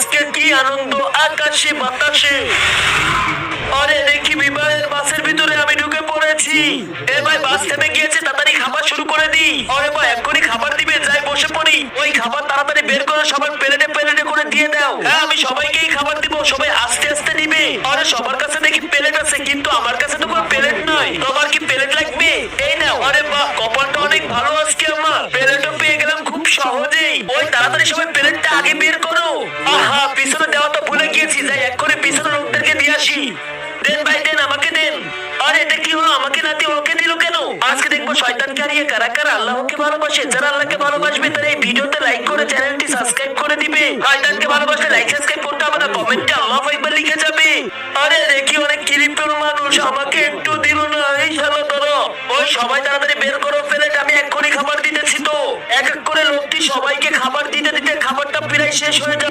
আজকে কি আনন্দ আকাশে বাতাসে। আরে দেখি বিমানের বাসের ভিতরে আমি ঢুকে পড়েছি। এ ভাই বাস থেমে গিয়েছে, তাড়াতাড়ি খাবার শুরু করে দি। আরে ভাই এক্ষুনি খাবার দিবে, যাই বসে পড়ি। ওই খাবার তাড়াতাড়ি বের করে সবার প্লেটে প্লেটে করে দিয়ে দাও। হ্যাঁ আমি সবাইকেই খাবার দিব, সবাই আস্তে আস্তে নিবে। আরে সবার কাছে দেখি প্লেট আছে, কিন্তু আমার কাছে তো কোনো প্লেট নয়। তোমার কি প্লেট লাগবে? এই নাও। আরে বাহ, কপালটা অনেক ভালো আজকে আমার, প্লেটও পেয়ে গেলাম খুব সহজেই। ওই তাড়াতাড়ি সবাই প্লেটটা আগে বের করো। আহা, পিছনে দেওয়া তো ভুলে গিয়েছি, যাই এক্ষুনি পিছনে লোকদেরকে দিয়ে আসি। দেন ভাই দেন, আমাকে দেন। আরে এটা কি হলো, আমাকে না দিয়ে ওকে দিল কেন? আজকে দেখবো শয়তানকে হারিয়ে কারা কারা আল্লাহকে ভালোবাসে। যারা আল্লাহকে ভালোবাসবে তারা এই ভিডিওতে লাইক করে চ্যানেলটি সাবস্ক্রাইব করে দিবে। শয়তানকে ভালোবাসলে লাইক সাবস্ক্রাইব করতে হবে না, কমেন্টে আল্লাহু আকবার লিখে যাবে। আরে দেখি অনেক কিরিপের মানুষ, আমাকে একটু দিল না। এই শালা ধরো। ওই সবাই তাড়াতাড়ি বের করো প্লেট, আমি এক্ষুনি খাবার দিতেছি। তো এক এক করে লোকটি সবাইকে খাবার দিতে দিতে খাবারটা প্রায় শেষ হয়ে যাবে।